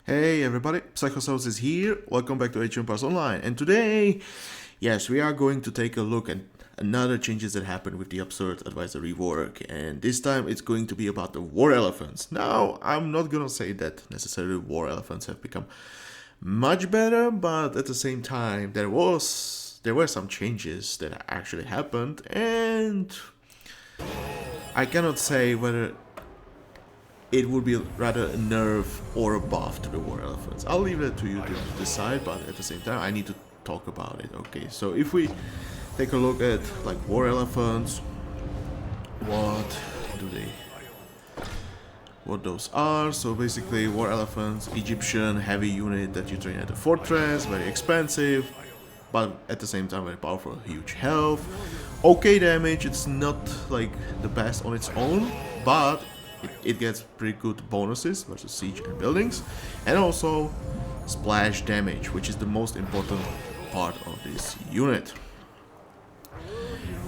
Hey everybody, Psychosaurus is here. Welcome back to Atrium Pass Online. And today, yes, we are going to take a look at another changes that happened with the Absurd Advisor rework. And this time it's going to be about the War Elephants. Now, I'm not gonna say that necessarily War Elephants have become much better, but at the same time there were some changes that actually happened, and I cannot say whether it would be rather a nerf or a buff to the War Elephants. I'll leave that to you to decide, but at the same time, I need to talk about it. Okay, so if we take a look at like War Elephants, what those are. So basically, War Elephants, Egyptian heavy unit that you train at a fortress, very expensive, but at the same time very powerful, huge health, okay damage. It's not like the best on its own, but it gets pretty good bonuses versus siege and buildings, and also splash damage, which is the most important part of this unit.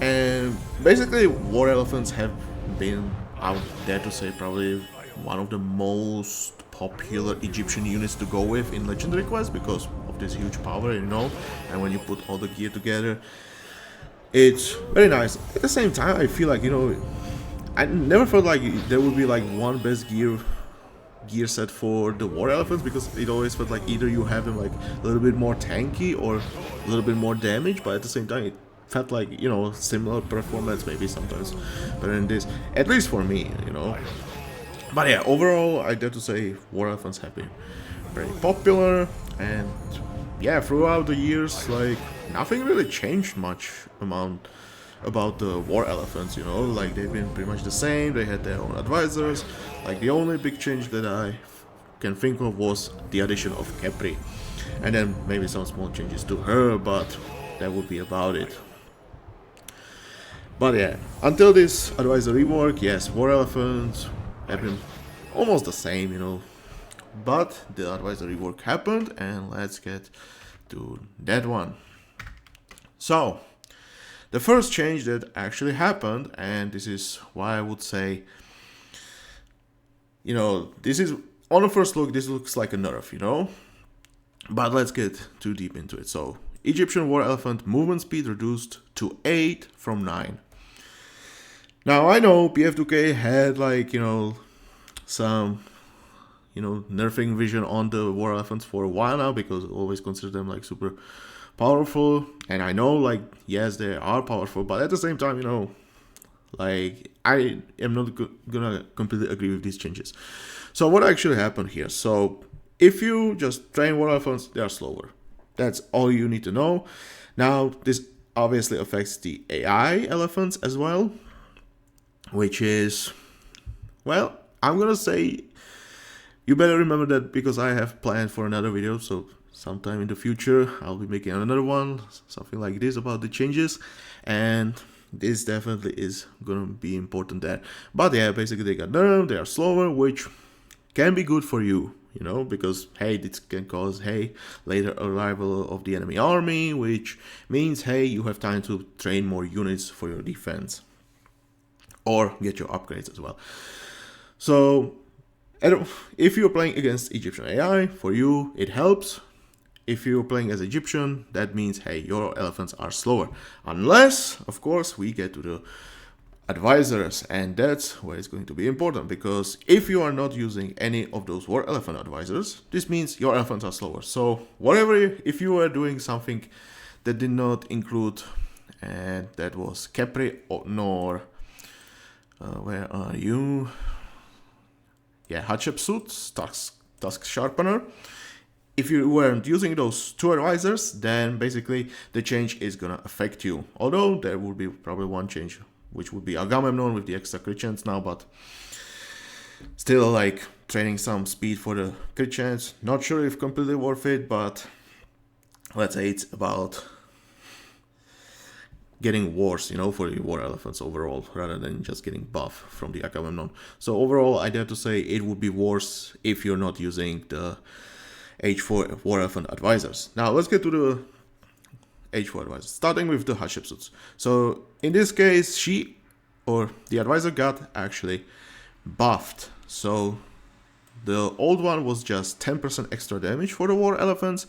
And basically, War Elephants have been, I would dare to say, probably one of the most popular Egyptian units to go with in Legendary Quest because of this huge power, and when you put all the gear together, it's very nice. At the same time, I feel like, I never felt like there would be like one best gear set for the War Elephants, because it always felt like either you have them like a little bit more tanky or a little bit more damage, but at the same time it felt like, similar performance, maybe sometimes better than this, at least for me. But yeah, overall I dare to say War Elephants have been very popular, and yeah, throughout the years, like, nothing really changed much about the War Elephants, like they've been pretty much the same. They had their own advisors. Like the only big change that I can think of was the addition of Capri, and then maybe some small changes to her, but that would be about it. But yeah, until this advisor rework, yes, War Elephants have been almost the same, but the advisor rework happened, and let's get to that one. So the first change that actually happened, and this is why I would say, this is, on the first look, this looks like a nerf, but let's get too deep into it. So, Egyptian War Elephant movement speed reduced to 8 from 9. Now, I know PF2K had, like, some, nerfing vision on the War Elephants for a while now, because I always consider them, like, super powerful, and I know, like, yes, they are powerful, but at the same time, like, I am not gonna completely agree with these changes. So what actually happened here? So if you just train War Elephants, they are slower. That's all you need to know. Now, this obviously affects the AI elephants as well, which is, well, I'm gonna say you better remember that, because I have planned for another video, so sometime in the future I'll be making another one, something like this, about the changes, and this definitely is gonna be important there. But yeah, basically they got nerfed, they are slower, which can be good for you, because hey, this can cause, hey, later arrival of the enemy army, which means, hey, you have time to train more units for your defense or get your upgrades as well. So if you're playing against Egyptian AI, for you it helps. If you're playing as Egyptian, that means, hey, your elephants are slower. Unless, of course, we get to the advisors, and that's where it's going to be important, because if you are not using any of those War Elephant advisors, this means your elephants are slower. So if you were doing something that did not include, and that was Capri nor, where are you? Yeah, Hatshepsut, Tusk Sharpener. If you weren't using those two advisors, then basically the change is gonna affect you. Although there would be probably one change, which would be Agamemnon with the extra crit chance now, but still, like, training some speed for the crit chance. Not sure if completely worth it, but let's say it's about getting worse, for the War Elephants overall, rather than just getting buff from the Agamemnon. So overall, I dare to say it would be worse if you're not using the H4 War Elephant advisors. Now let's get to the H4 advisors, starting with the Hatshepsuts. So in this case, the advisor got actually buffed. So The old one was just 10% extra damage for the War Elephants.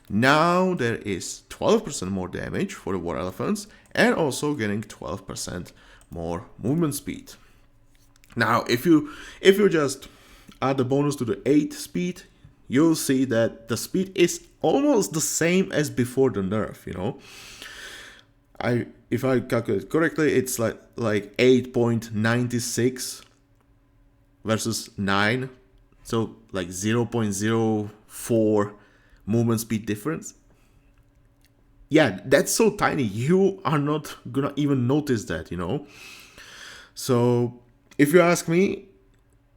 Now there is 12% more damage for the War Elephants and also getting 12% more movement speed. Now, if you just add the bonus to the 8 speed, you'll see that the speed is almost the same as before the nerf, you know. If I calculate correctly, it's like 8.96 versus 9, so like 0.04 movement speed difference. Yeah, that's so tiny, you are not gonna even notice that, you know. So if you ask me,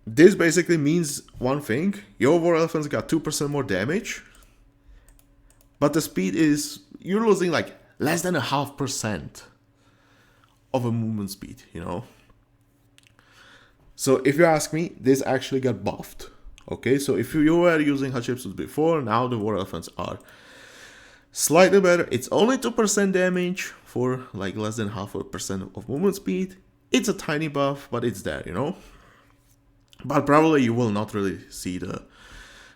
this basically means one thing: your War Elephants got 2% more damage, but the speed is, you're losing like less than 0.5% of a movement speed, you know. So if you ask me, this actually got buffed. Okay, so if you were using Hatshepsut before, now the War Elephants are slightly better. It's only 2% damage for like less than 0.5% of movement speed. It's a tiny buff, but it's there, you know. But probably you will not really see the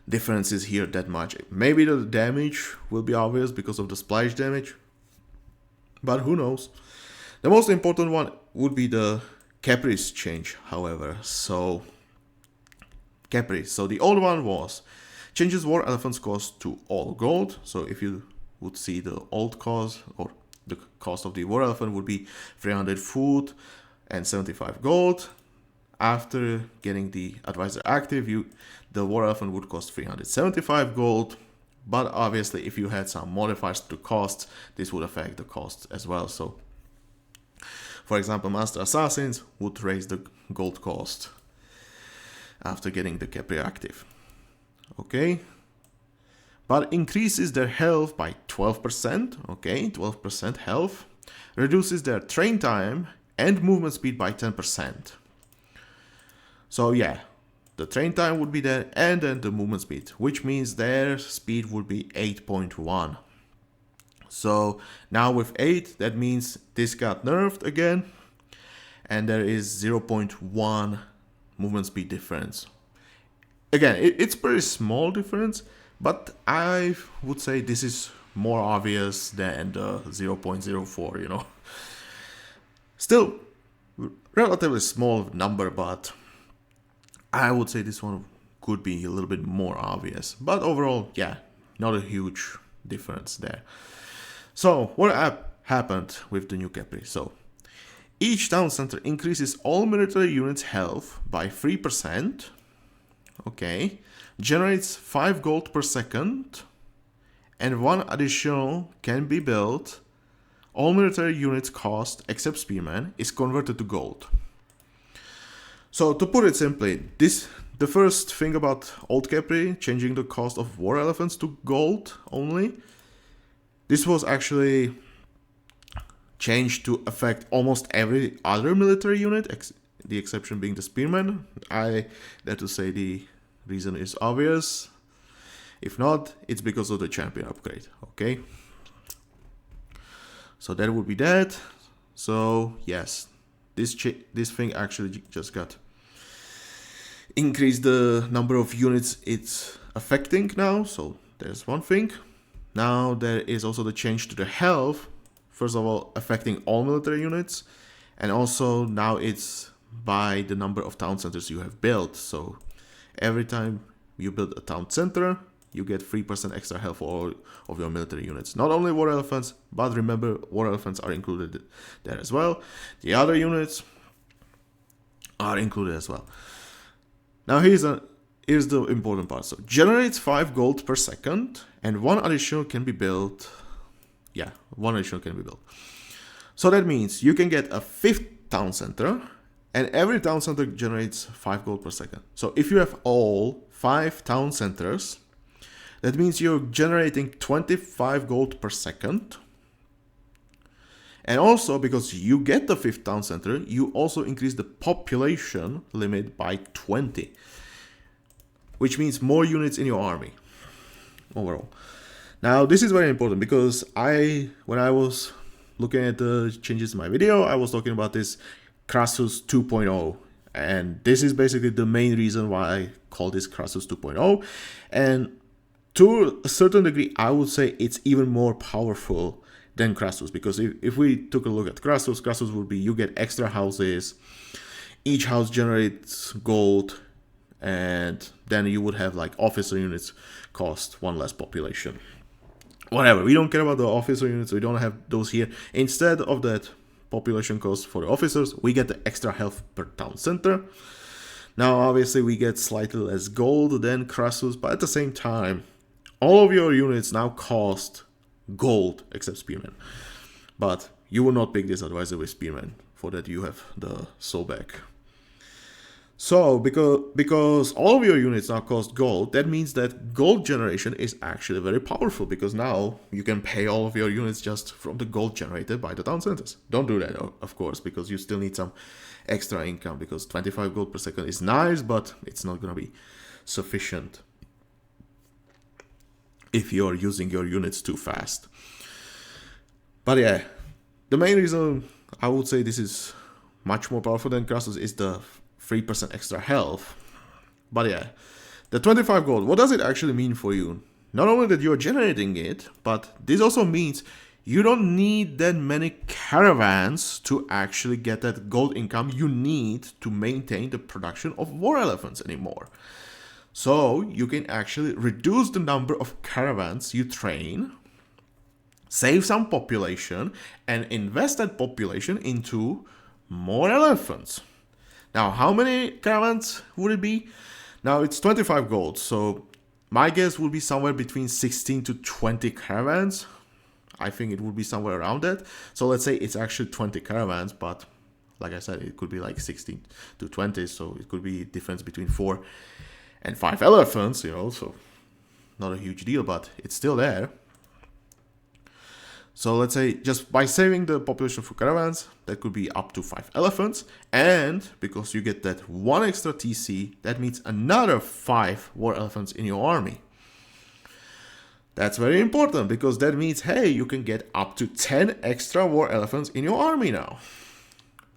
differences here that much. Maybe the damage will be obvious because of the splash damage, but who knows. The most important one would be the Caprice change, however. So Caprice, so the old one was changes War Elephants cost to all gold. So if you would see the old cost, or the cost of the War Elephant would be 300 food and 75 gold. After getting the advisor active, the War Elephant would cost 375 gold, but obviously if you had some modifiers to costs, this would affect the costs as well. So for example, Master Assassins would raise the gold cost after getting the Capri active. Okay, but increases their health by 12%, okay, 12% health, reduces their train time and movement speed by 10%. So yeah, the train time would be there, and then the movement speed, which means their speed would be 8.1. So now with 8, that means this got nerfed again, and there is 0.1 movement speed difference. Again, it's pretty small difference, but I would say this is more obvious than the 0.04, you know. Still, relatively small number, but I would say this one could be a little bit more obvious. But overall, yeah, not a huge difference there. So, what happened with the new Capri? So, each town center increases all military units' health by 3%. Okay. Generates 5 gold per second. And 1 additional can be built. All military units cost, except Spearman, is converted to gold. So to put it simply, the first thing about Old Capri, changing the cost of War Elephants to gold only, this was actually changed to affect almost every other military unit, the exception being the Spearman. I dare to say the reason is obvious. If not, it's because of the champion upgrade, okay? So that would be that. So yes, this thing actually just got increased the number of units it's affecting now. So there's one thing. Now there is also the change to the health. First of all, affecting all military units, and also now it's by the number of town centers you have built. So every time you build a town center, you get 3% extra health for all of your military units. Not only War Elephants, but remember, War Elephants are included there as well. The other units are included as well. Now here's the important part. So generates 5 gold per second, and 1 additional can be built. Yeah, 1 additional can be built. So that means you can get a 5th town center, and every town center generates 5 gold per second. So if you have all 5 town centers, that means you're generating 25 gold per second. And also, because you get the 5th town center, you also increase the population limit by 20. Which means more units in your army overall. Now, this is very important because when I was looking at the changes in my video, I was talking about this Crassus 2.0 And this is basically the main reason why I call this Crassus 2.0. And to a certain degree, I would say it's even more powerful than Crassus, because if we took a look at Crassus would be you get extra houses, each house generates gold, and then you would have like officer units cost one less population. Whatever, we don't care about the officer units, we don't have those here. Instead of that population cost for the officers, we get the extra health per town center. Now obviously we get slightly less gold than Crassus, but at the same time, all of your units now cost gold except Spearman. But you will not pick this advisor with Spearman. For that you have the Sobek. So because all of your units now cost gold, that means that gold generation is actually very powerful, because now you can pay all of your units just from the gold generated by the town centers. Don't do that, of course, because you still need some extra income, because 25 gold per second is nice, but it's not going to be sufficient if you're using your units too fast. But yeah, the main reason I would say this is much more powerful than Crassus is the 3% extra health. But yeah, the 25 gold, what does it actually mean for you? Not only that you're generating it, but this also means you don't need that many caravans to actually get that gold income you need to maintain the production of war elephants anymore. So you can actually reduce the number of caravans you train, save some population, and invest that population into more elephants. Now, how many caravans would it be? Now, it's 25 gold, so my guess would be somewhere between 16 to 20 caravans. I think it would be somewhere around that. So let's say it's actually 20 caravans, but like I said, it could be like 16 to 20, so it could be a difference between 4 and 5 elephants, so not a huge deal, but it's still there. So let's say just by saving the population for caravans, that could be up to 5 elephants. And because you get that 1 extra TC, that means another 5 war elephants in your army. That's very important, because that means, hey, you can get up to 10 extra war elephants in your army now.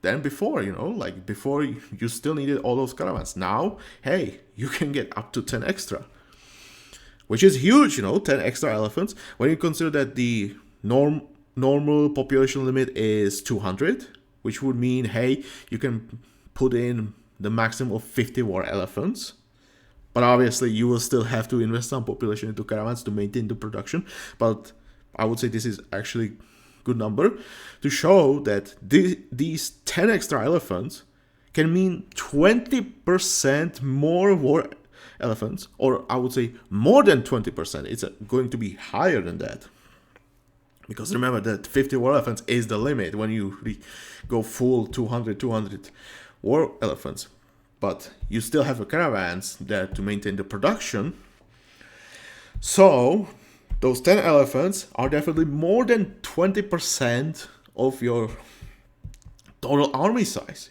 Than before, like before you still needed all those caravans. Now, hey, you can get up to 10 extra. Which is huge, 10 extra elephants. When you consider that the normal population limit is 200, which would mean, hey, you can put in the maximum of 50 war elephants. But obviously, you will still have to invest some population into caravans to maintain the production. But I would say this is actually good number to show that these 10 extra elephants can mean 20% more war elephants, or I would say more than 20%. It's going to be higher than that. Because remember that 50 war elephants is the limit when you go full 200 war elephants. But you still have the caravans there to maintain the production. So those 10 elephants are definitely more than 20% of your total army size,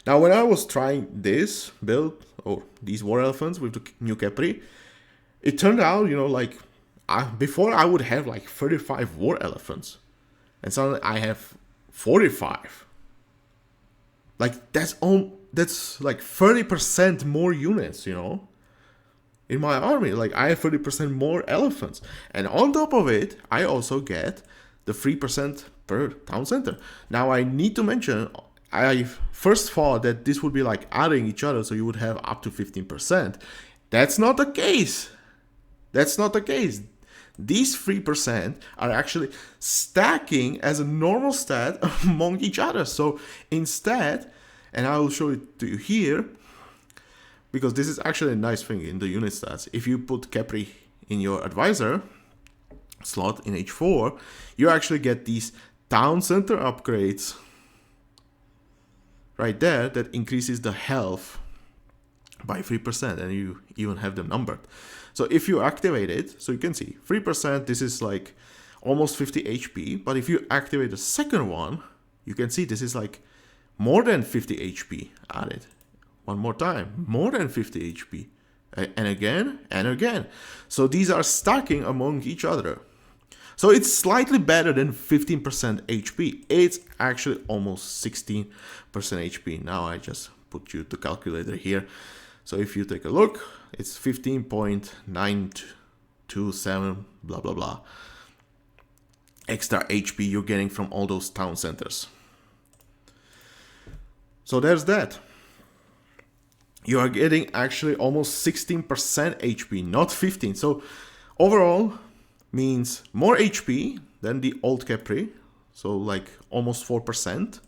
Now, when I was trying this build, or these war elephants with the new Capri, it turned out, before I would have like 35 war elephants. And suddenly I have 45. Like, that's like 30% more units, in my army. Like, I have 30% more elephants. And on top of it, I also get the 3% per town center. Now, I need to mention, I first thought that this would be like adding each other, so you would have up to 15%. That's not the case. That's not the case. These 3% are actually stacking as a normal stat among each other. So instead, and I will show it to you here, because this is actually a nice thing in the unit stats. If you put Capri in your advisor slot in H4, you actually get these town center upgrades right there that increases the health by 3%, and you even have them numbered. So if you activate it, so you can see 3%, this is like almost 50 HP. But if you activate the second one, you can see this is like more than 50 HP added. One more time, more than 50 HP. And again, and again. So these are stacking among each other. So it's slightly better than 15% HP. It's actually almost 16% HP. Now I just put you the calculator here. So if you take a look, it's 15.927 blah blah blah extra HP you're getting from all those town centers. So there's that. You are getting actually almost 16% HP, not 15. So overall means more HP than the old Capri. So like almost 4%.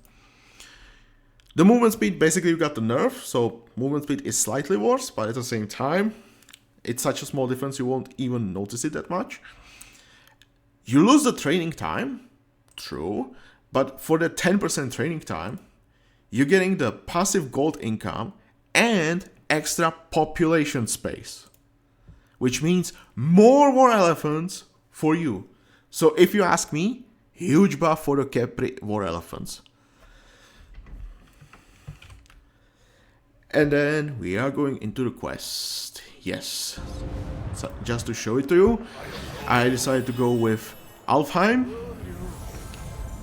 The movement speed, basically you got the nerf, so movement speed is slightly worse, but at the same time, it's such a small difference you won't even notice it that much. You lose the training time, true, but for the 10% training time, you're getting the passive gold income and extra population space, which means more War Elephants for you. So if you ask me, huge buff for the Capri War Elephants. And then we are going into the quest. Yes. So just to show it to you, I decided to go with Alfheim.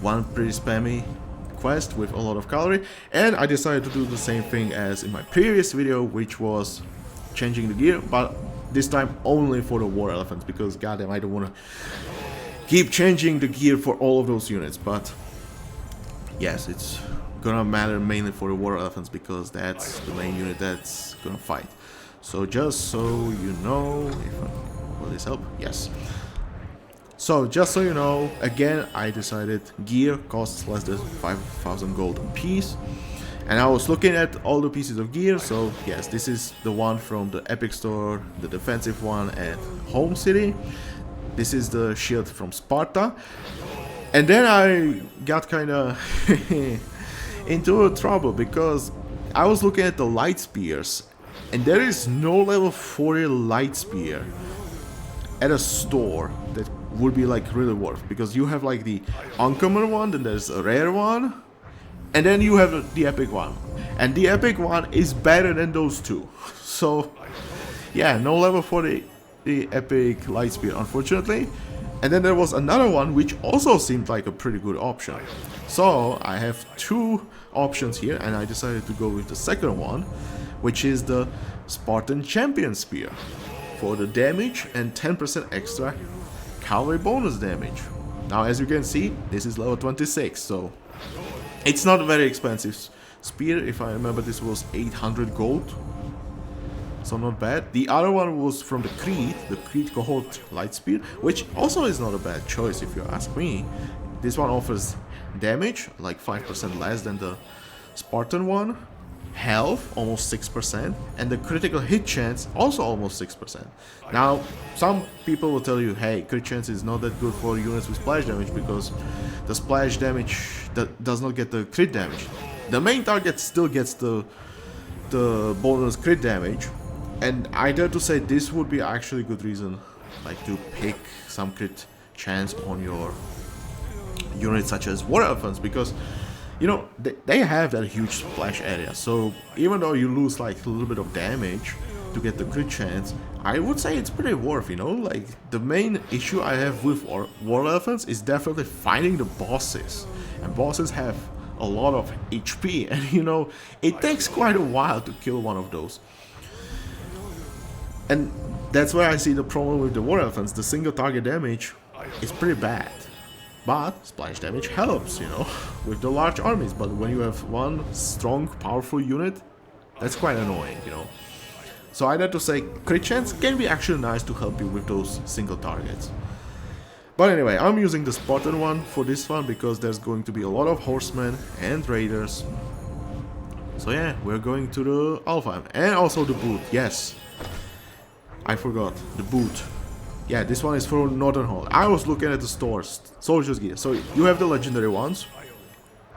One pretty spammy quest with a lot of calorie. And I decided to do the same thing as in my previous video, which was changing the gear, but this time only for the War Elephants, because goddamn, I don't want to keep changing the gear for all of those units. But yes, it's gonna matter mainly for the War Elephants because that's the main unit that's gonna fight. So just so you know, will this help? Yes. So just so you know, again, I decided gear costs less than 5,000 gold a piece. And I was looking at all the pieces of gear, so yes, this is the one from the Epic Store, the defensive one at Home City. This is the shield from Sparta. And then I got kinda into trouble because I was looking at the light spears and there is no level 40 light spear at a store that would be like really worth, because you have like the uncommon one, then there's a rare one, and then you have the epic one, and the epic one is better than those two. So yeah, no level 40 the epic light spear, unfortunately. And then there was another one which also seemed like a pretty good option. So I have two options here, and I decided to go with the second one, which is the Spartan Champion Spear for the damage and 10% extra cavalry bonus damage. Now as you can see, this is level 26, so it's not a very expensive spear. If I remember, this was 800 gold. So not bad. The other one was from the Creed Cohort Light Spear, which also is not a bad choice if you ask me. This one offers damage, like 5% less than the Spartan one, health, almost 6%, and the critical hit chance, also almost 6%. Now, some people will tell you, hey, crit chance is not that good for units with splash damage because the splash damage does not get the crit damage. The main target still gets the bonus crit damage. And I dare to say this would be actually a good reason, like, to pick some crit chance on your units such as War Elephants, because, you know, they have that huge splash area. So even though you lose like a little bit of damage to get the crit chance, I would say it's pretty worth, you know. Like, the main issue I have with War Elephants is definitely finding the bosses, and bosses have a lot of HP, and you know, it takes quite a while to kill one of those. And that's where I see the problem with the War Elephants. The single target damage is pretty bad, but splash damage helps, you know, with the large armies. But when you have one strong, powerful unit, that's quite annoying, you know. So I have to say, crit chance can be actually nice to help you with those single targets. But anyway, I'm using the Spartan one for this one because there's going to be a lot of horsemen and raiders. So yeah, we're going to the Alfheim, and also the boot, yes. I forgot, the boot. Yeah, this one is for Northern Hall. I was looking at the stores, Soldier's Gear. So you have the legendary ones,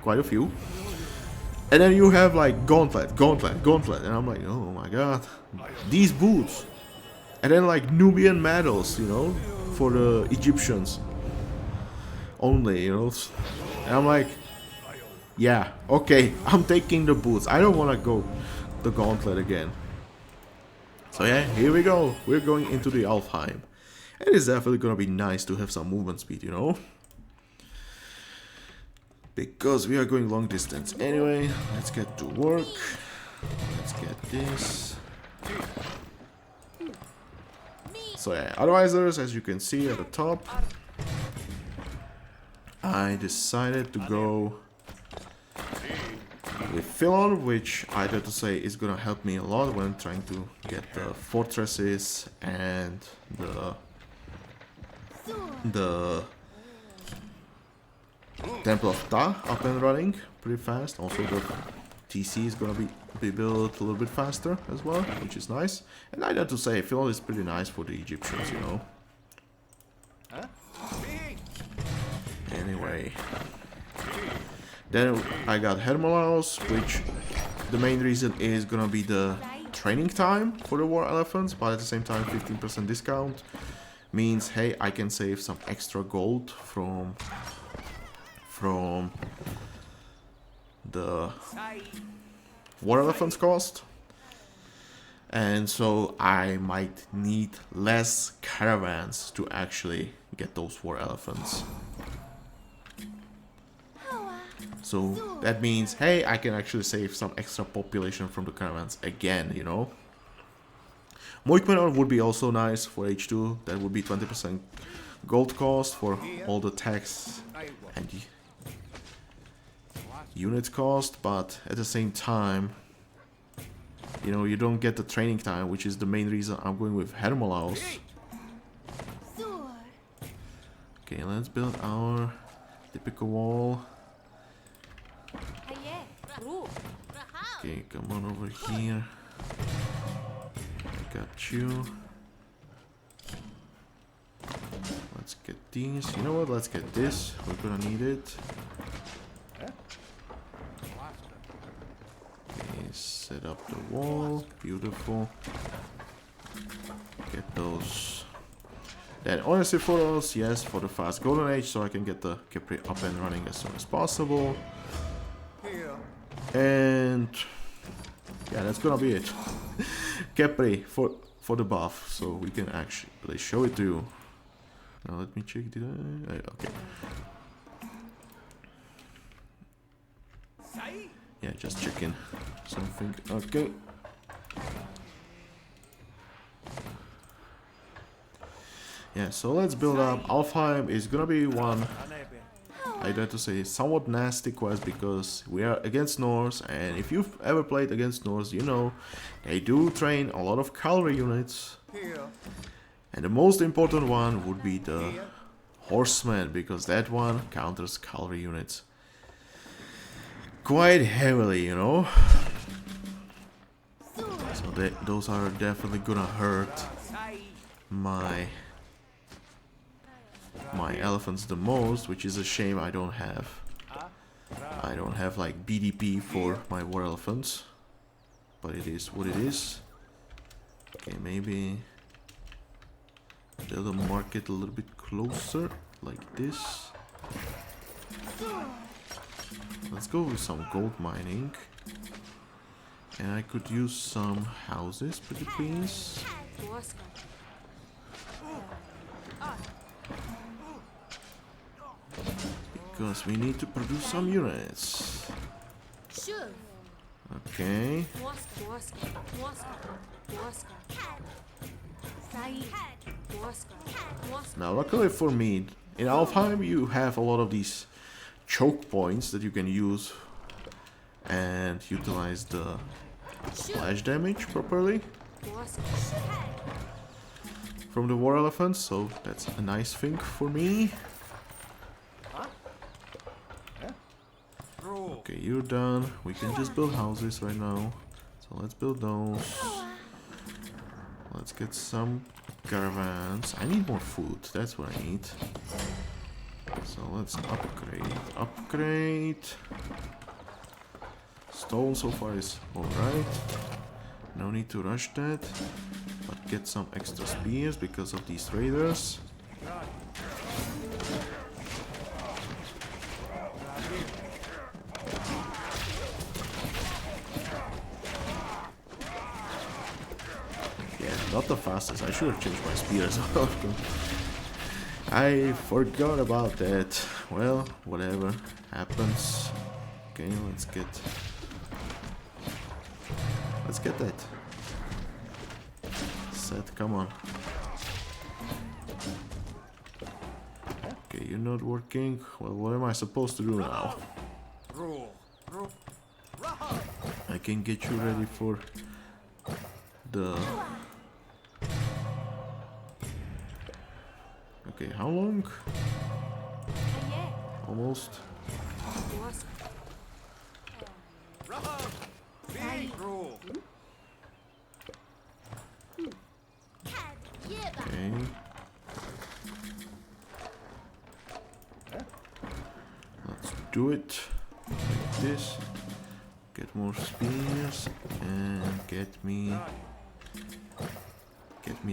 quite a few. And then you have like Gauntlet. And I'm like, oh my god, these boots. And then like Nubian medals, you know, for the Egyptians only, you know. And I'm like, yeah, okay, I'm taking the boots. I don't want to go the Gauntlet again. So yeah, here we go. We're going into the Alfheim. It is definitely gonna be nice to have some movement speed, you know? Because we are going long distance. Anyway, let's get to work. Let's get this. So yeah, advisors, as you can see at the top. I decided to go with Philon, which I dare to say is gonna help me a lot when trying to get the fortresses and the Temple of Ta up and running pretty fast. Also the TC is gonna be built a little bit faster as well, which is nice. And I dare to say Philon is pretty nice for the Egyptians, you know. Anyway, then I got Hermolaus, which the main reason is gonna be the training time for the War Elephants, but at the same time 15% discount means, hey, I can save some extra gold from the War Elephants cost. And so I might need less caravans to actually get those War Elephants. So that means, hey, I can actually save some extra population from the caravans again, you know. Moikmenor would be also nice for H2. That would be 20% gold cost for all the tax and unit cost, but at the same time, you know, you don't get the training time, which is the main reason I'm going with Hermolaus. Okay, let's build our typical wall. Okay, come on over here. I got you. Let's get these. You know what? Let's get this. We're gonna need it. Okay, set up the wall. Beautiful. Get those. Then honestly for us, yes, for the fast golden age, so I can get the Capri up and running as soon as possible. And yeah, that's gonna be it. Capri for the buff, so we can actually show it to you. Now let me check. Did I? Okay. Yeah, just checking something. Okay. Yeah, so let's build up. Alfheim is gonna be one, I dare to say, somewhat nasty quest because we are against Norse, and if you've ever played against Norse, you know they do train a lot of cavalry units. And the most important one would be the horseman, because that one counters cavalry units quite heavily, you know. So those are definitely gonna hurt my elephants the most, which is a shame. I don't have like BDP for my war elephants, but it is what it is. Okay, maybe build a market a little bit closer like this. Let's go with some gold mining, and I could use some houses, pretty please. Because we need to produce some units. Okay. Now, luckily for me, in Alfheim you have a lot of these choke points that you can use and utilize the splash damage properly from the war elephants, so that's a nice thing for me. Okay, you're done. We can just build houses right now. So let's build those. Let's get some caravans. I need more food. That's what I need. So let's upgrade. Stone so far is alright. No need to rush that. But get some extra spears because of these raiders. Not the fastest. I should have changed my speed as well. I forgot about that. Well, whatever happens. Okay, let's get that set. Come on. Okay, you're not working. Well, what am I supposed to do now? I can get you ready for the... Okay, how long? Almost. Okay. Let's do it like this. Get more spears and get me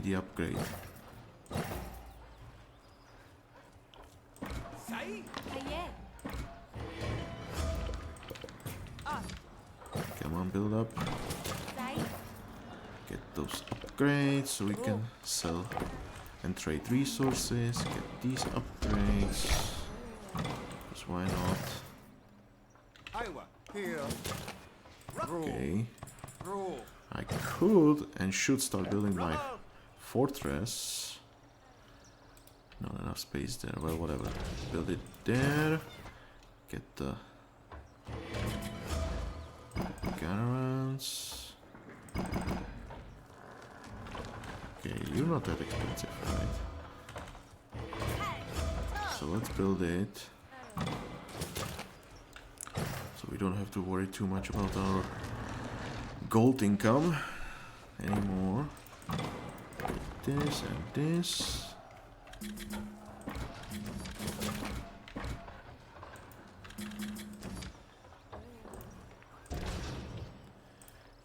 the upgrade. Come on, build up. Get those upgrades so we can sell and trade resources. Get these upgrades. Because why not? Okay. I could and should start building my fortress. Not enough space there. Well, whatever. Build it there. Get the caravans. Okay, you're not that expensive, right? So let's build it. So we don't have to worry too much about our gold income anymore. Get this and this.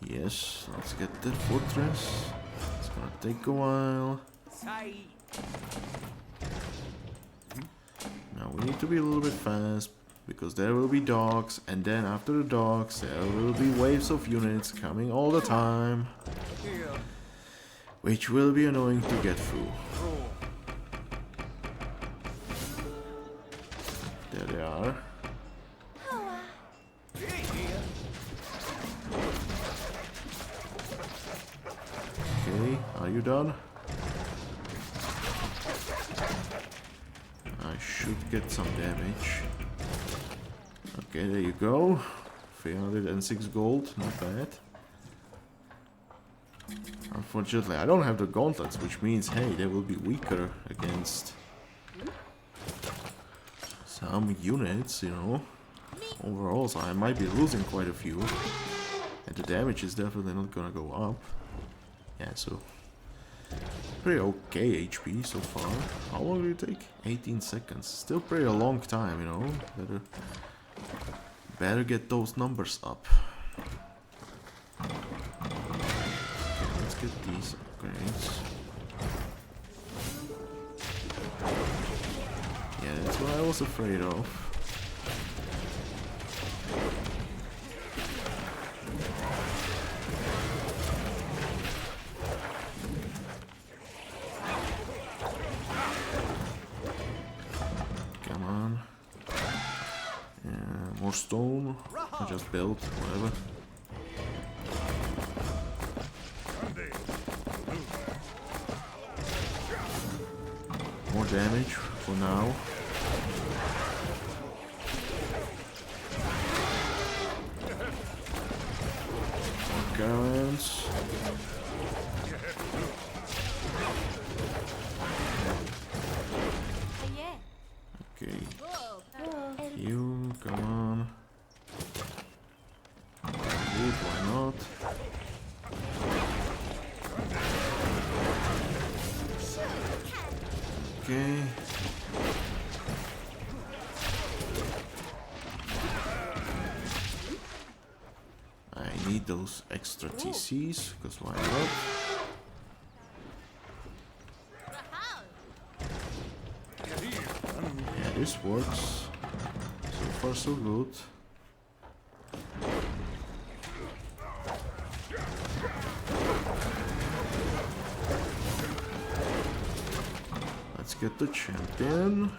Yes, let's get that fortress. It's gonna take a while. Now we need to be a little bit fast because there will be dogs, and then after the dogs there will be waves of units coming all the time, which will be annoying to get through. There they are. Okay, are you done? I should get some damage. Okay, there you go. 306 gold, not bad. Unfortunately, I don't have the gauntlets, which means, hey, they will be weaker against some units, you know. Overall, so I might be losing quite a few. And the damage is definitely not gonna go up. Yeah, so pretty okay HP so far. How long did it take? 18 seconds. Still pretty a long time, you know. Better get those numbers up. Okay, let's get these upgrades. Yeah, that's what I was afraid of. Stone, I just built, whatever. More damage for now. More caravans. Okay. You, come on. Good, why not? Okay. I need those extra TCs, because why not? Yeah, this works. So far so good. get the champion.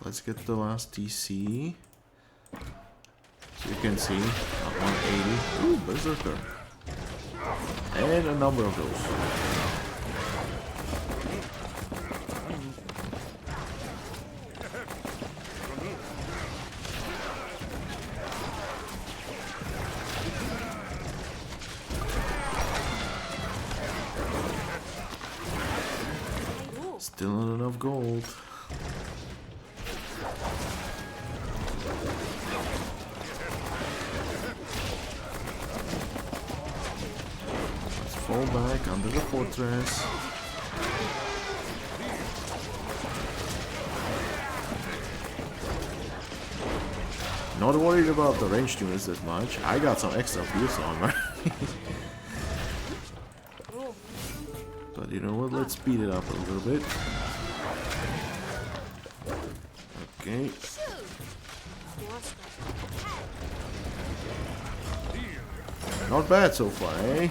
Let's get the last TC. So you can see, 180. Ooh, berserker. And a number of those. Still not enough gold. Let's fall back under the fortress. Not worried about the ranged units that much. I got some extra pierce armor. But you know what, let's speed it up a little bit. Okay. Not bad so far, eh?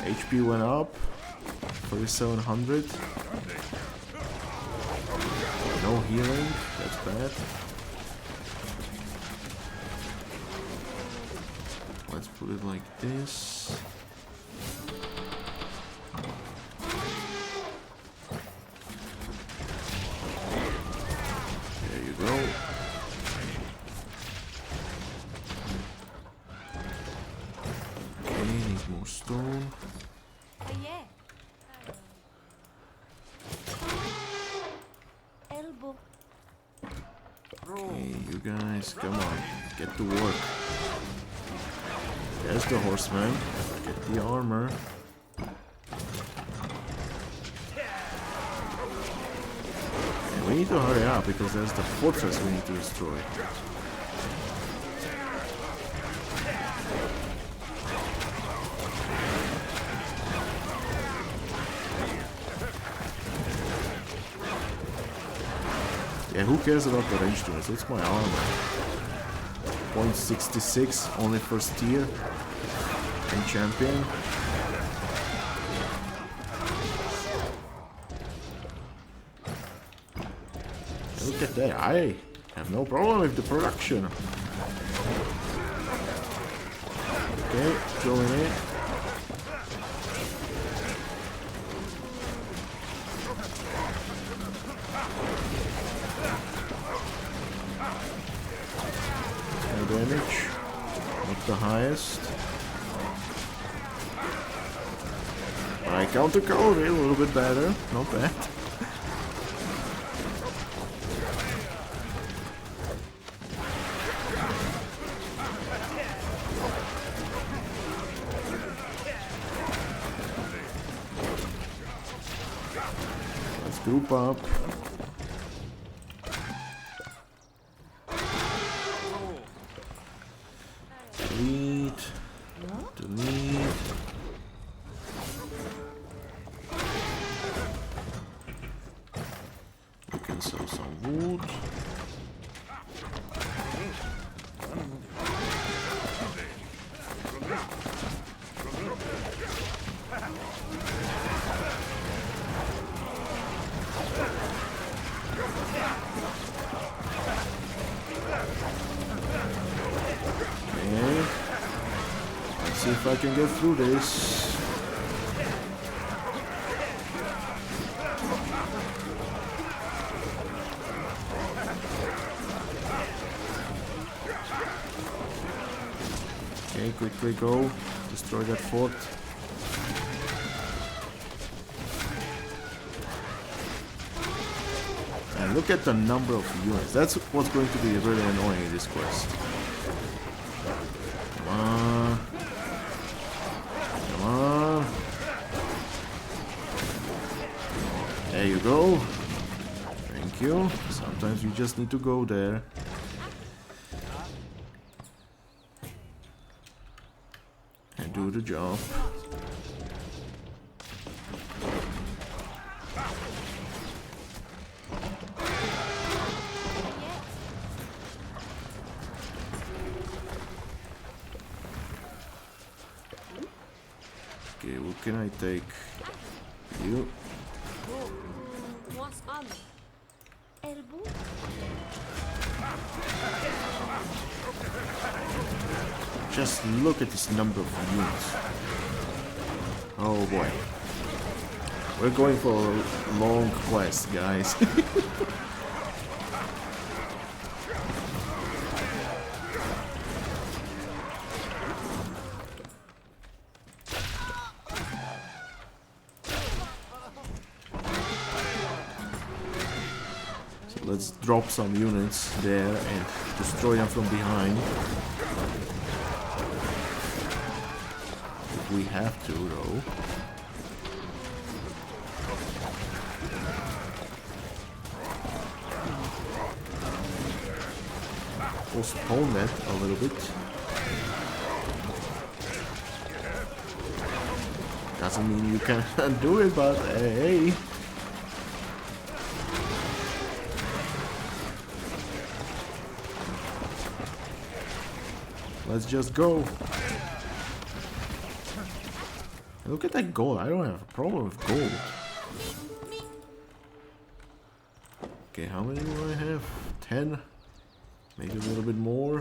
HP went up. 3700. No healing, that's bad. Let's put it like this. Stone. Okay, you guys, come on, get to work. There's the horseman. Get the armor. And we need to hurry up because there's the fortress we need to destroy. Yeah, who cares about the ranged units? It's my armor. 0.66, only first tier. And champion. Look at that, I have no problem with the production. Okay, going in. Damage, not the highest. I counter cavalry a little bit better, not bad. Let's group up. Delete. We can sell some wood. See if I can get through this. Okay, quickly go. Destroy that fort. And look at the number of units. That's what's going to be really annoying in this quest. Come on. Come on. There you go. Thank you. Sometimes you just need to go there. And do the job. Okay, what can I take? You. wants armor. Elbow? Just look at this number of units. Oh boy. We're going for a long quest, guys. Let's drop some units there and destroy them from behind. If we have to, though. Postpone that a little bit. Doesn't mean you can't do it, but hey. Let's just go. Look at that gold. I don't have a problem with gold. Okay, how many do I have? 10? Maybe a little bit more.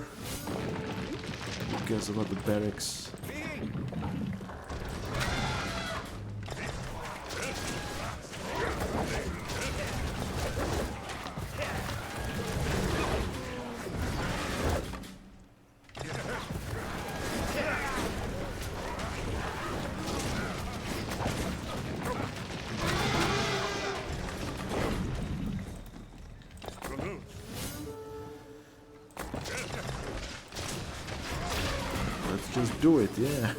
Who cares about the barracks? Just do it, yeah.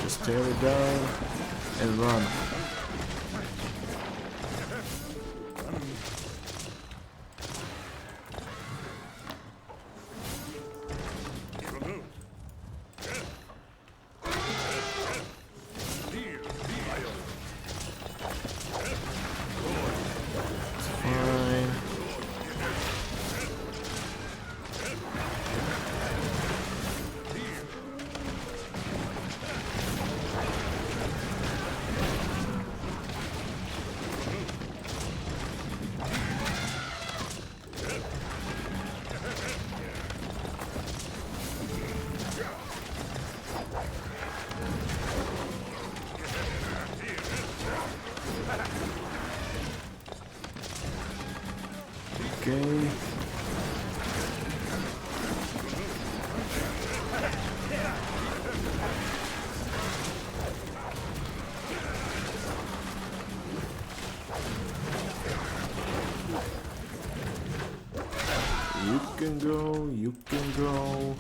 Just tear it down and run. Okay. You can go, you can go.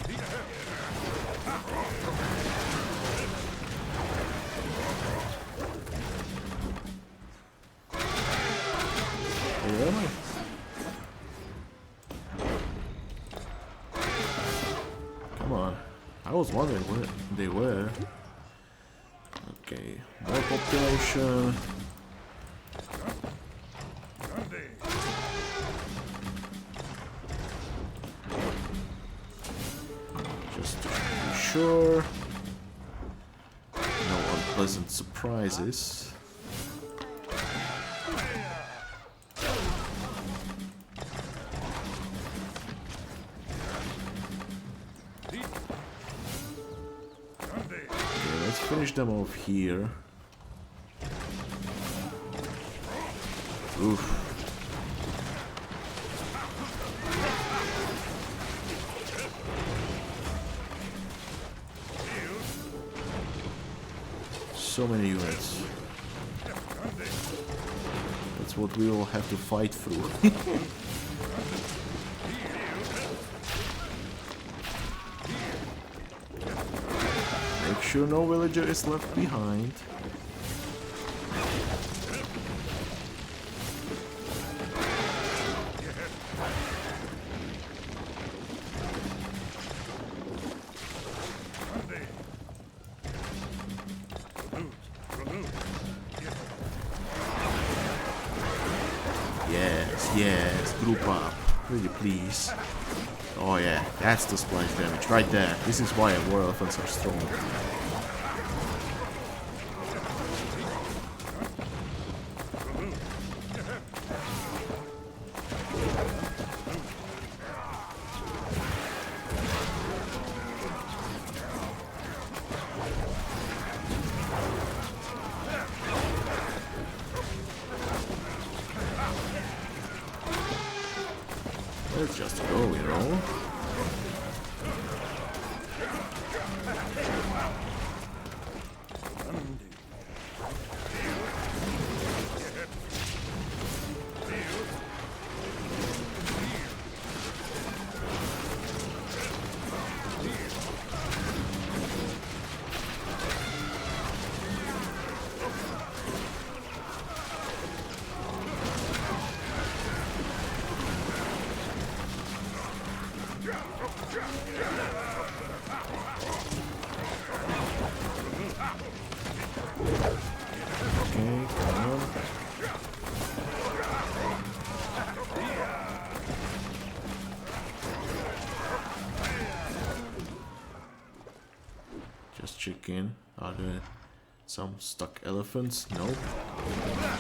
Where am I? Come on. I was wondering where they were. Okay, more population. Just to be sure. No unpleasant surprises. Finish them off here. Oof. So many units. That's what we will have to fight through. Make sure no villager is left behind. Yes, group up. Pretty please. Oh yeah, that's the splash damage right there. This is why war elephants are strong. Let's just go, you know. Okay, come on. Just check in. Are there some stuck elephants? No.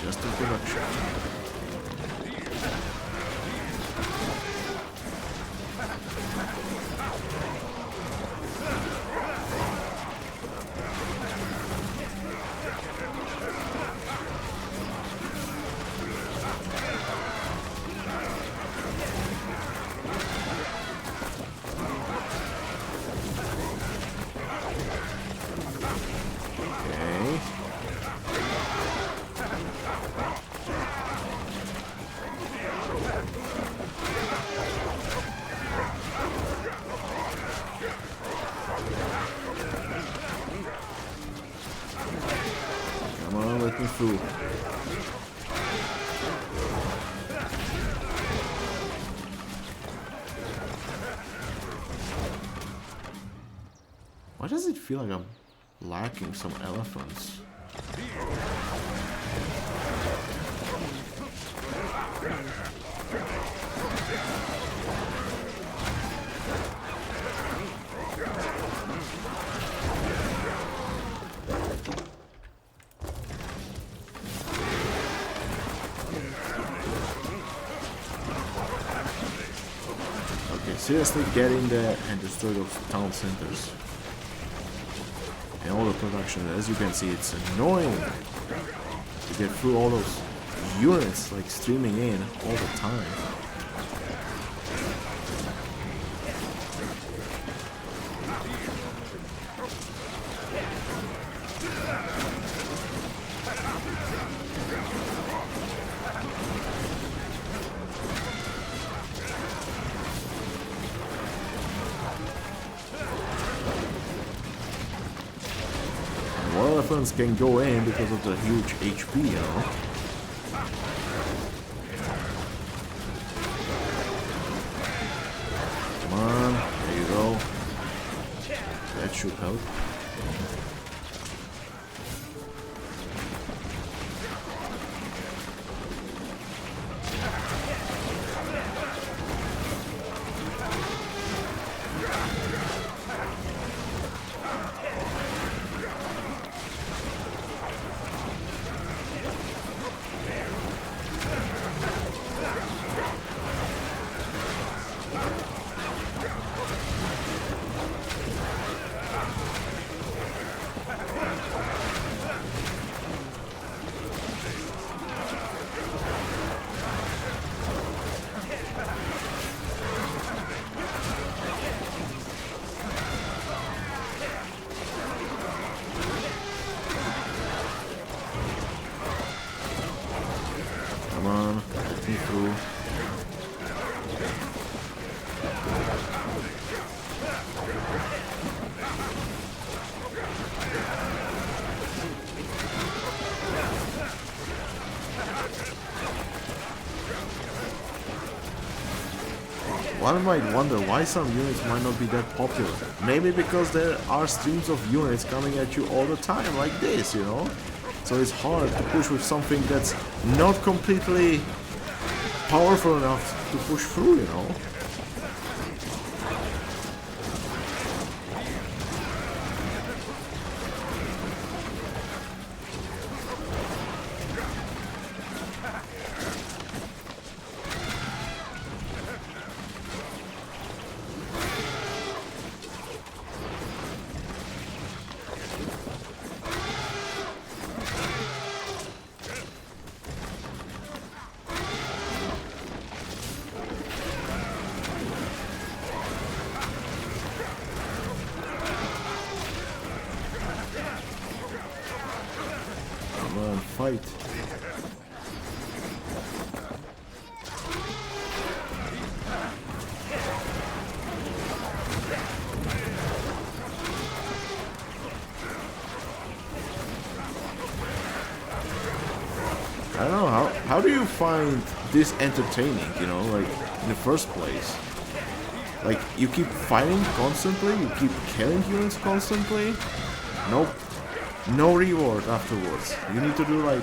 Just in production. Okay. Come on, let me through. Why does it feel like I'm lacking some elephants? Okay, seriously get in there and destroy those town centers. And all the production, as you can see, it's annoying to get through all those units like streaming in all the time. War elephants can go in because of the huge HP, you know. Come on, there you go. That should help. Come on, let me through. One might wonder why some units might not be that popular. Maybe because there are streams of units coming at you all the time, like this, you know? So it's hard to push with something that's not completely powerful enough to push through, you know. Fight. I don't know, how do you find this entertaining, you know, like in the first place? Like you keep fighting constantly, you keep killing humans constantly? Nope. No reward afterwards. You need to do like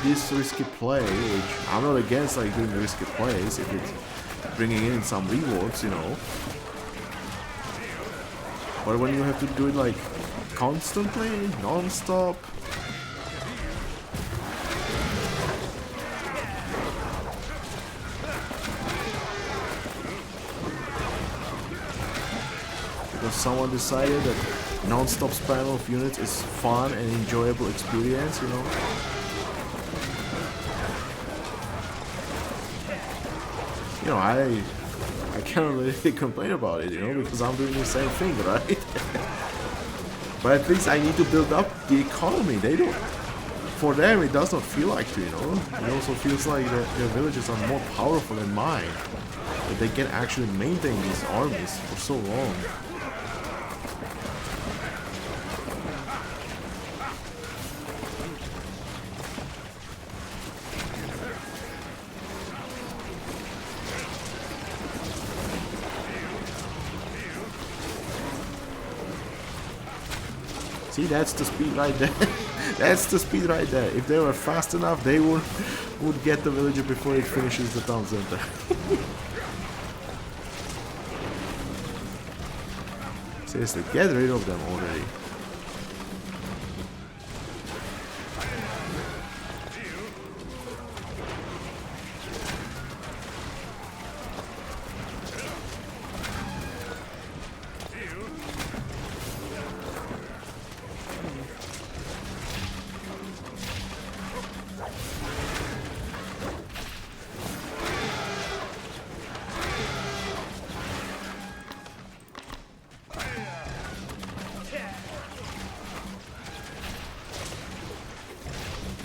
this risky play, which I'm not against like doing risky plays if it's bringing in some rewards, you know. But when you have to do it like constantly, non-stop. Because someone decided that non-stop spam of units is fun and enjoyable experience, you know. You know, I cannot really complain about it, you know, because I'm doing the same thing, right? But at least I need to build up the economy. They don't. For them, it does not feel like to, you know. It also feels like that their villages are more powerful than mine, that they can actually maintain these armies for so long. See, that's the speed right there. That's the speed right there. If they were fast enough, they would get the villager before it finishes the town center. Seriously, get rid of them already.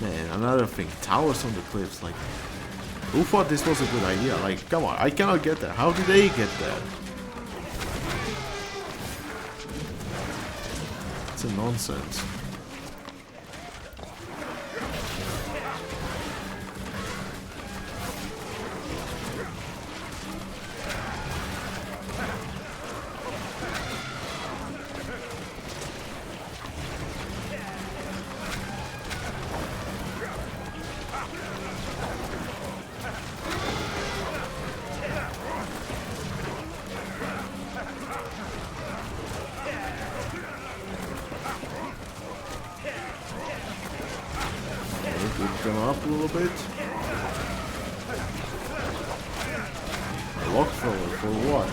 Man, another thing, towers on the cliffs, like, who thought this was a good idea? Like, come on, I cannot get there. How did they get there? It's a nonsense. Them up a little bit. Lock thrower for what?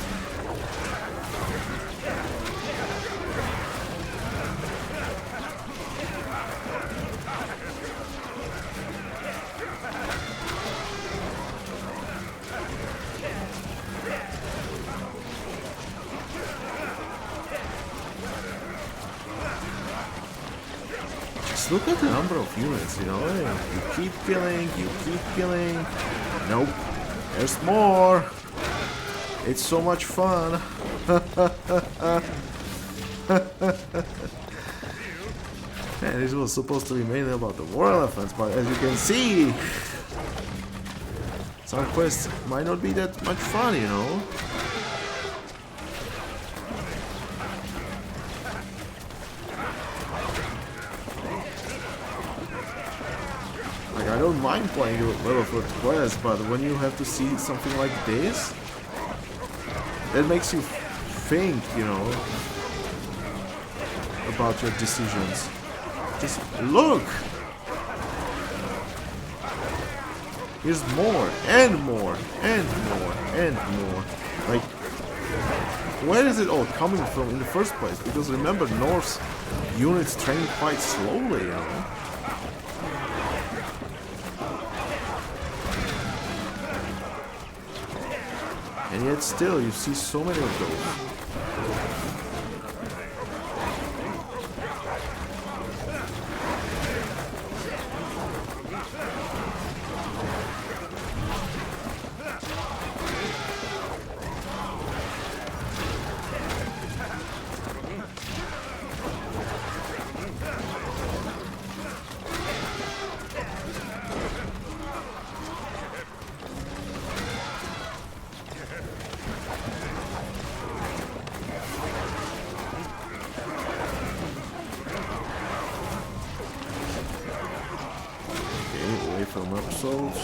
Look at the number of units, you know, you keep killing, nope, there's more, it's so much fun. Man, this was supposed to be mainly about the war elephants, but as you can see, some quests might not be that much fun, you know. I don't mind playing a level for quest, but when you have to see something like this, it makes you think, you know, about your decisions. Just look! Here's more, and more, and more, and more. Like, where is it all coming from in the first place? Because remember, North's units train quite slowly, you know? And yet still, you see so many of those. From episodes.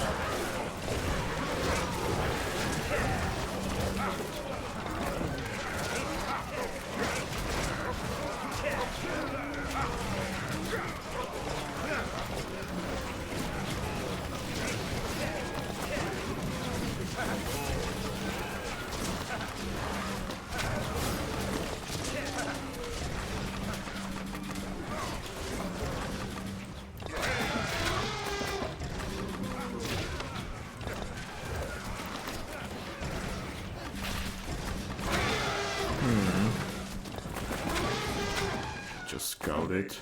Just scout it.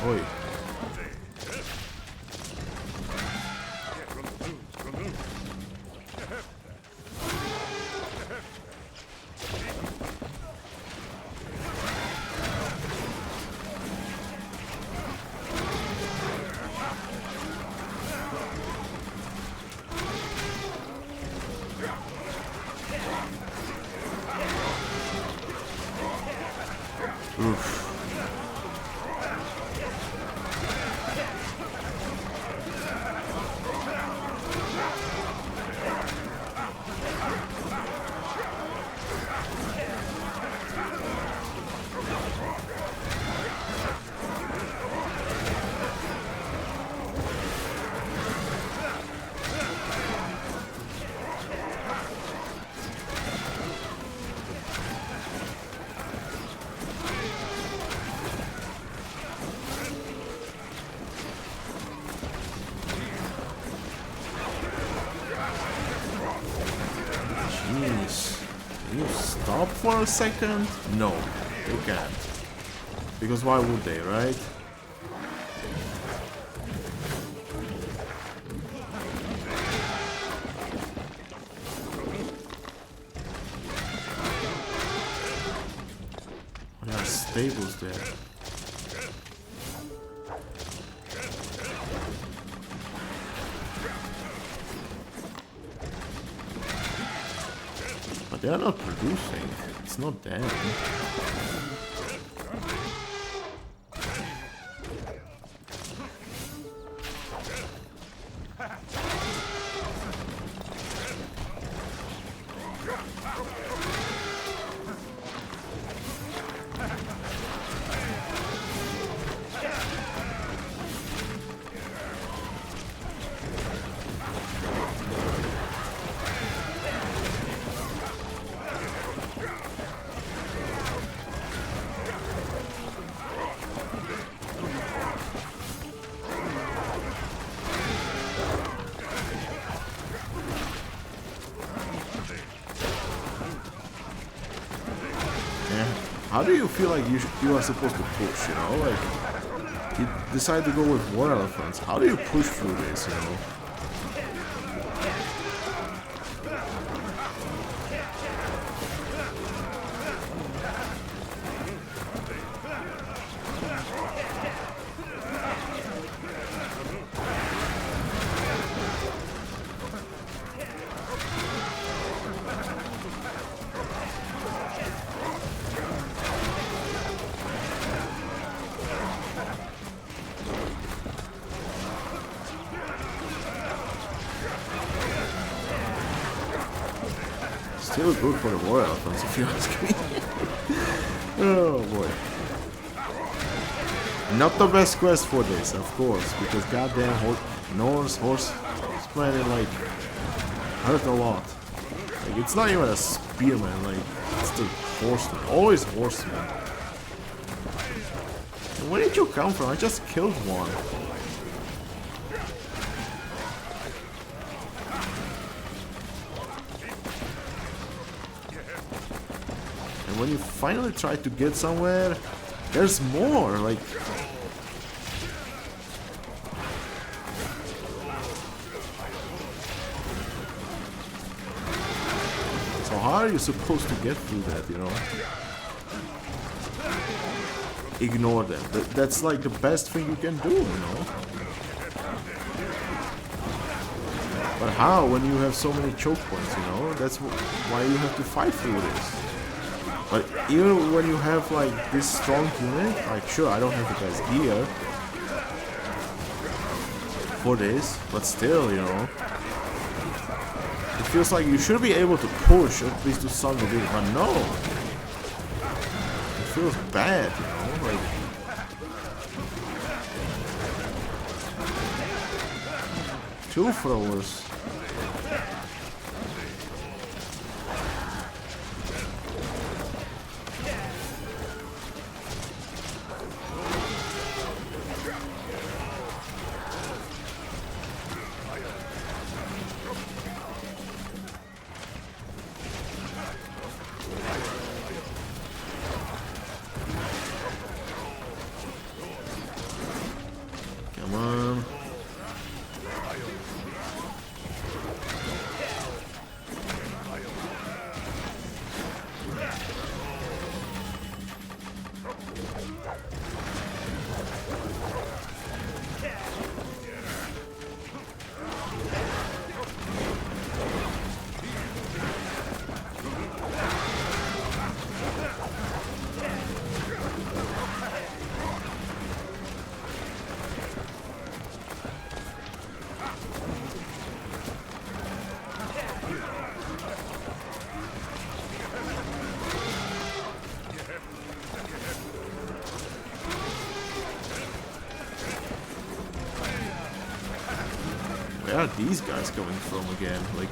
Oi. Oof. Jeez. Can you stop for a second? No, they can't. Because why would they, right? There are stables there. But they are not producing. It's not them. How do you feel like you are supposed to push, you know? Like, you decide to go with War Elephants. How do you push through this, you know? Still good for the War Elephants, if you ask me. Oh boy. Not the best quest for this, of course, because goddamn Norse horse planet like hurt a lot. Like it's not even a spearman, like it's the horseman, always horseman. And where did you come from? I just killed one. And when you finally try to get somewhere, there's more, like... So how are you supposed to get through that, you know? Ignore them. That's like the best thing you can do, you know? But how when you have so many choke points, you know? That's why you have to fight through this. But even when you have like this strong unit, like sure I don't have the best gear for this, but still, you know, it feels like you should be able to push at least to some degree, but no, it feels bad, you know, like two throwers. Come on. Where are these guys coming from again? Like,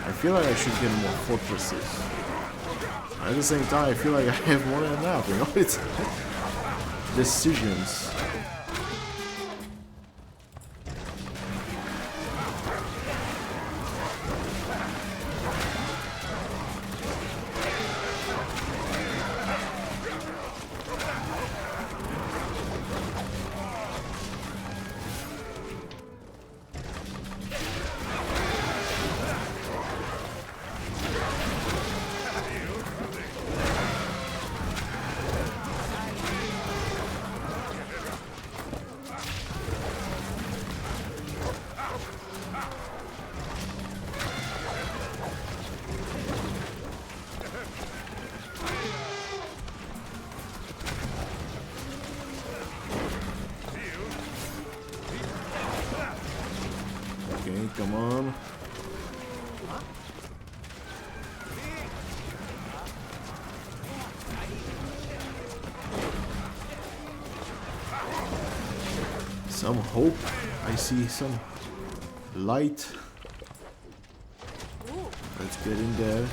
I feel like I should get more fortresses. At the same time, I feel like I have more than enough, you know? It's decisions. Okay, come on. Some hope. I see some light. Let's get in there.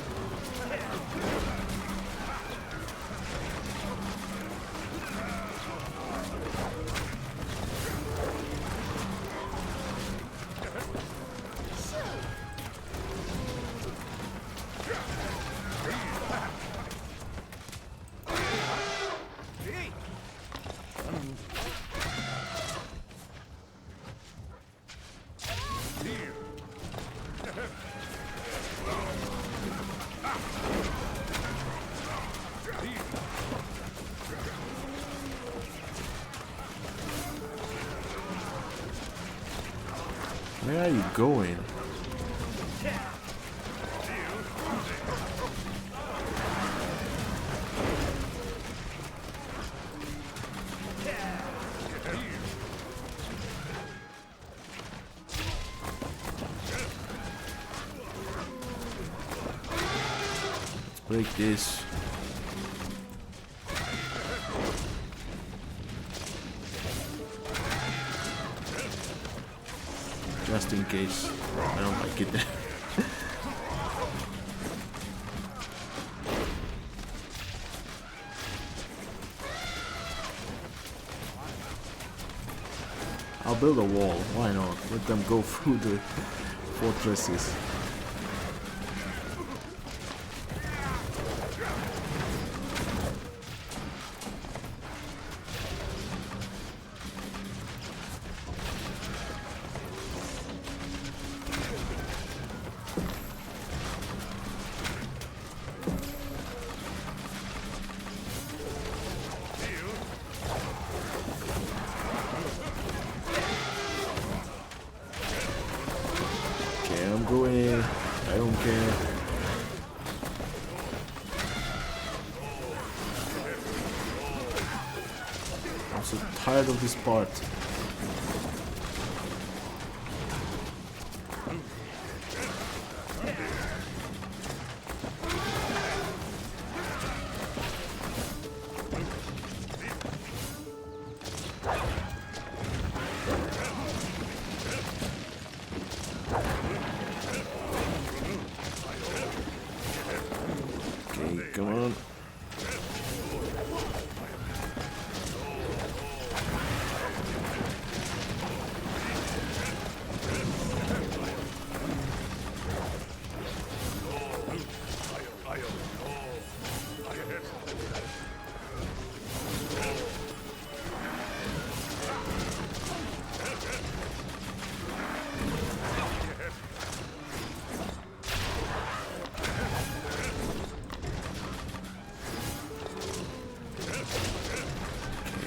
going? Break this. Just in case I don't like it. I'll build a wall, why not? Let them go through the fortresses. I'm going, I don't care. I'm so tired of this part. Come on.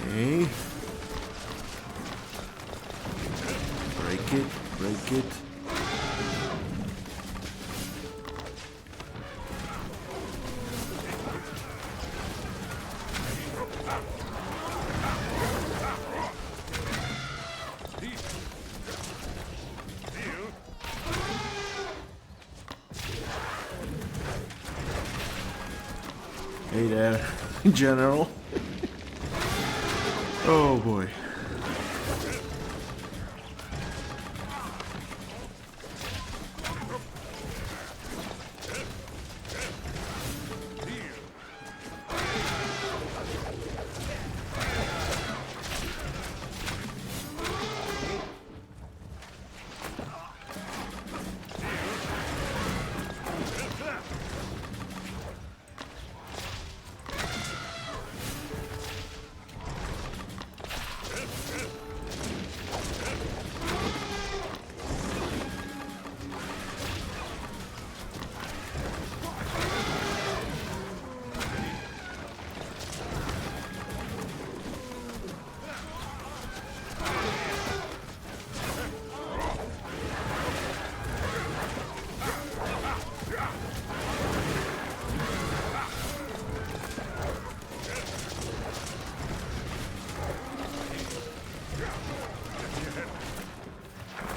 Okay. Break it, break it. Hey there, General. Oh boy.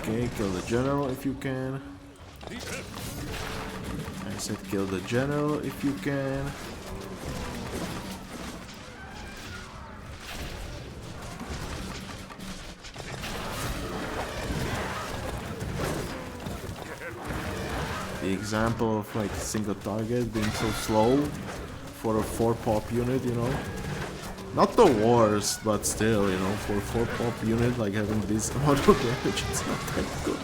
Okay, kill the general if you can. I said kill the general if you can. The example of like single target being so slow for a 4-pop unit, you know. Not the worst, but still, you know, for a 4-pop unit, like having this amount of damage, it's not that good.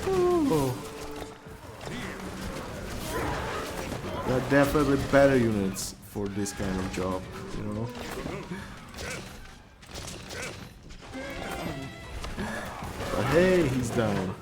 Oh. There are definitely better units for this kind of job, you know. But hey, he's down.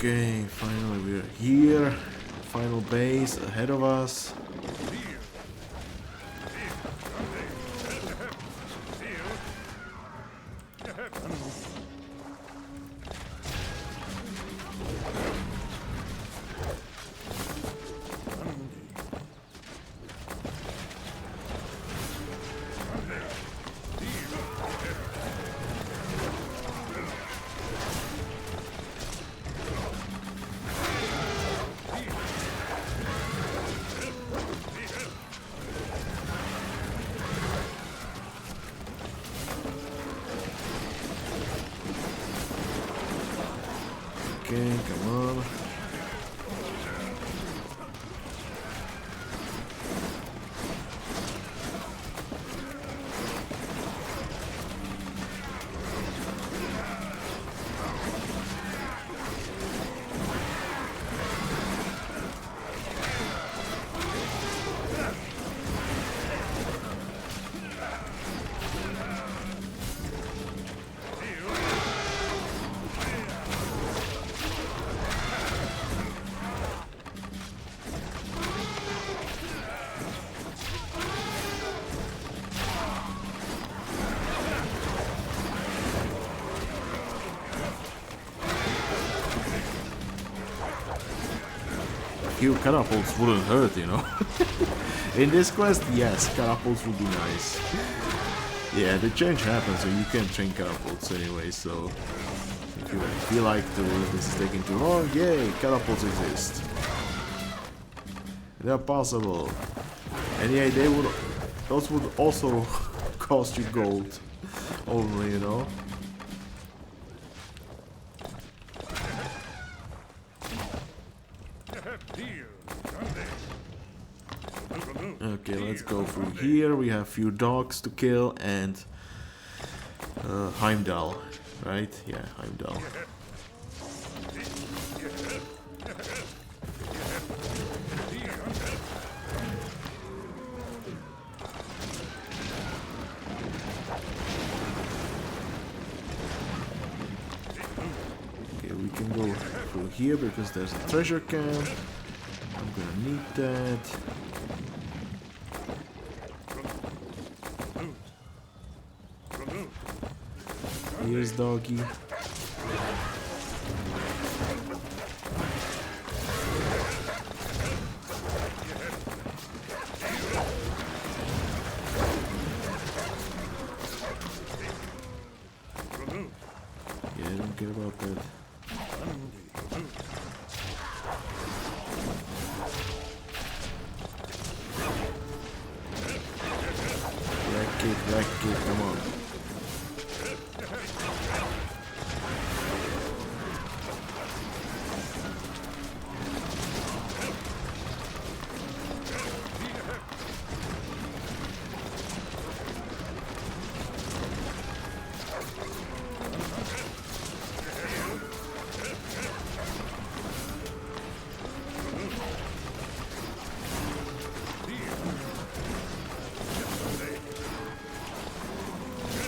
Okay, finally we're here. Final base ahead of us. Okay, come on. Few catapults wouldn't hurt, you know. In this quest, yes, catapults would be nice. Yeah, the change happens, so you can train catapults anyway, so if you feel like this is taking too long, yay, catapults exist. They're possible. And yeah, those would also cost you gold only, you know. Okay, let's go through here. We have few dogs to kill and Heimdall, right? Yeah, Heimdall. Okay, we can go through here because there's a treasure camp. I'm gonna need that. Here's doggy. Yeah, I don't care about that. Black kid, come on.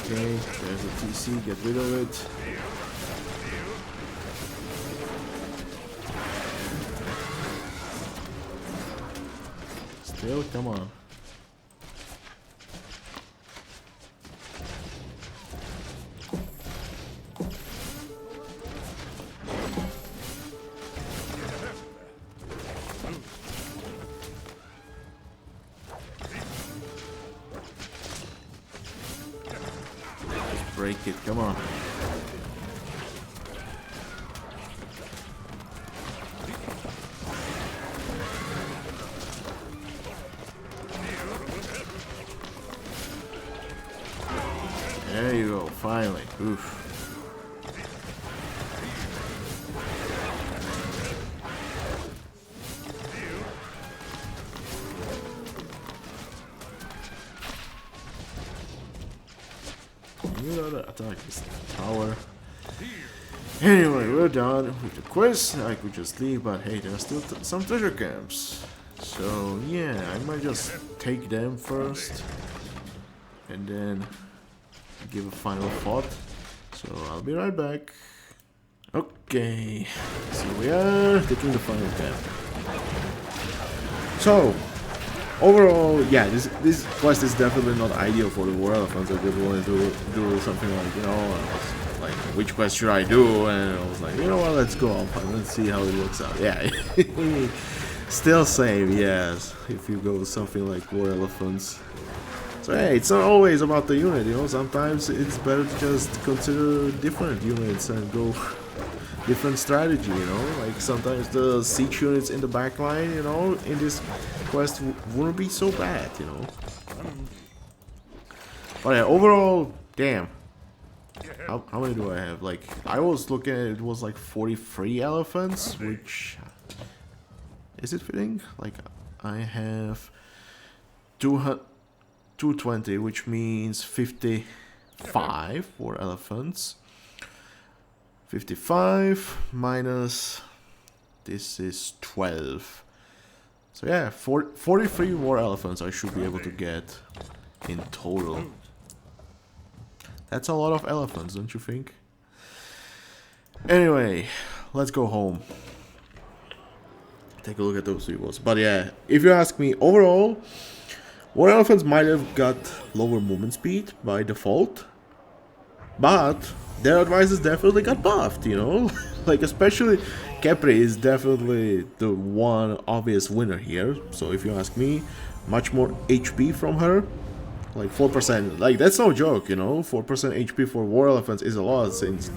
Okay, there's a TC, get rid of it. Still, come on. Break it, come on. There you go, finally. Oof. You know that attack this tower. Anyway, we're done with the quest. I could just leave, but hey, there's still some treasure camps. So yeah, I might just take them first and then give a final thought. So I'll be right back. Okay, so we are taking the final camp. So, overall, yeah, this quest is definitely not ideal for the War Elephants. I just wanted to do something like, you know, like, which quest should I do? And I was like, you know what, let's go Alfheim, let's see how it works out. Yeah, still same, yes, if you go with something like War Elephants. So hey, it's not always about the unit, you know, sometimes it's better to just consider different units and go different strategy, you know, like sometimes the siege units in the back line, you know, in this quest wouldn't be so bad, you know. But yeah, overall, damn. How many do I have? Like, I was looking at it was like 43 elephants, which... Is it fitting? Like, I have 220, which means 55 for elephants. 55 minus... This is 12. So yeah, 43 more elephants I should be able to get in total. That's a lot of elephants, don't you think? Anyway, let's go home. Take a look at those rewards. But yeah, if you ask me, overall, War Elephants might have got lower movement speed by default. But their advisors definitely got buffed, you know? Like, especially Capri is definitely the one obvious winner here. So if you ask me, much more HP from her. Like 4%, like that's no joke, you know, 4% HP for War Elephants is a lot since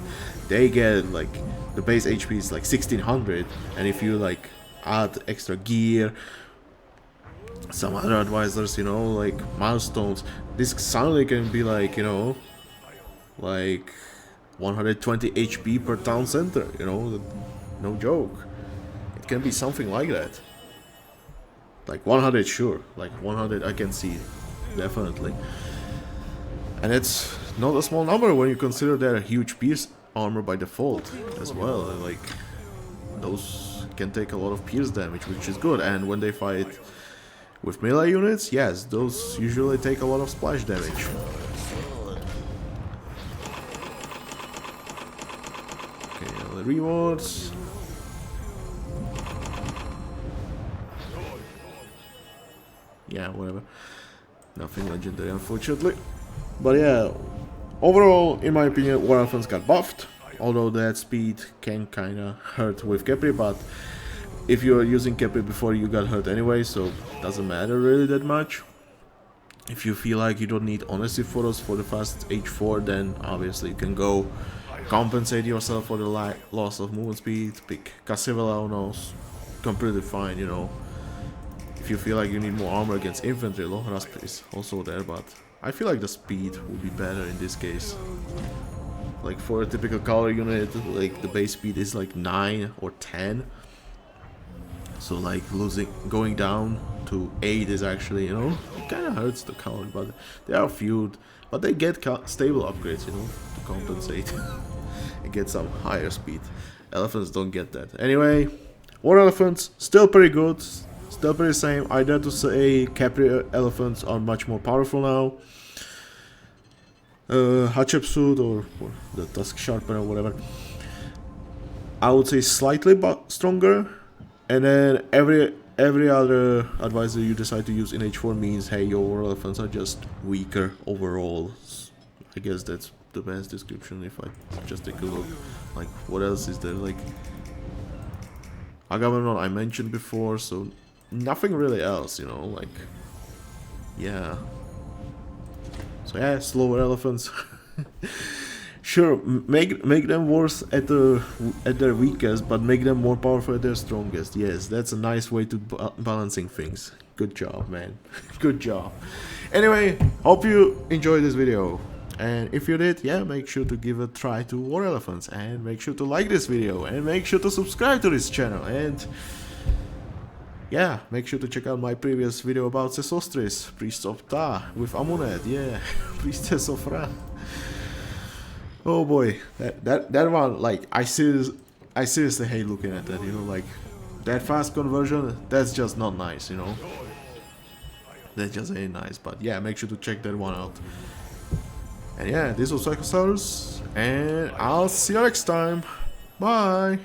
they get like, the base HP is like 1600, and if you like add extra gear, some other advisors, you know, like milestones, this suddenly can be like, you know, like 120 HP per town center, you know, no joke. It can be something like that. Like 100 sure, like 100 I can see. Definitely. And it's not a small number when you consider their huge pierce armor by default as well. Like, those can take a lot of pierce damage, which is good. And when they fight with melee units, yes, those usually take a lot of splash damage. Okay, the rewards. Yeah, whatever. Nothing legendary, unfortunately. But yeah, overall, in my opinion, War Elephants got buffed. Although that speed can kinda hurt with Capri, but if you are using Capri before, you got hurt anyway, so doesn't matter really that much. If you feel like you don't need Honesty Photos for the fast H4, then obviously you can go compensate yourself for the loss of movement speed, pick Cassivela, knows, completely fine, you know. If you feel like you need more armor against infantry, Lohrasp is also there, but I feel like the speed would be better in this case. Like for a typical cavalry unit, like the base speed is like 9 or 10. So like going down to 8 is actually, you know, it kind of hurts the cavalry, but they are few, but they get stable upgrades, you know, to compensate and get some higher speed. Elephants don't get that. Anyway, War Elephants, still pretty good. Still pretty same. I dare to say Capri Elephants are much more powerful now. Hatshepsut or the Tusk Sharpener or whatever, I would say slightly stronger. And then every other advisor you decide to use in H4 means, hey, your War Elephants are just weaker overall. I guess that's the best description if I just take a look. Like, what else is there? Like, Agamemnon I mentioned before, so nothing really else, you know, like, yeah. So yeah, slower elephants. Sure, make them worse at their weakest, but make them more powerful at their strongest. Yes, that's a nice way to balancing things. Good job, man. Good job. Anyway, hope you enjoyed this video. And if you did, yeah, make sure to give a try to War Elephants. And make sure to like this video. And make sure to subscribe to this channel. And yeah, make sure to check out my previous video about Sesostris, Priest of Ta, with Amunet, yeah, Priestess of Ra. Oh boy, that one, like, I seriously hate looking at that, you know, like, that fast conversion, that's just not nice, you know. That just ain't nice, but yeah, make sure to check that one out. And yeah, this was Psychosaurus, and I'll see you next time. Bye!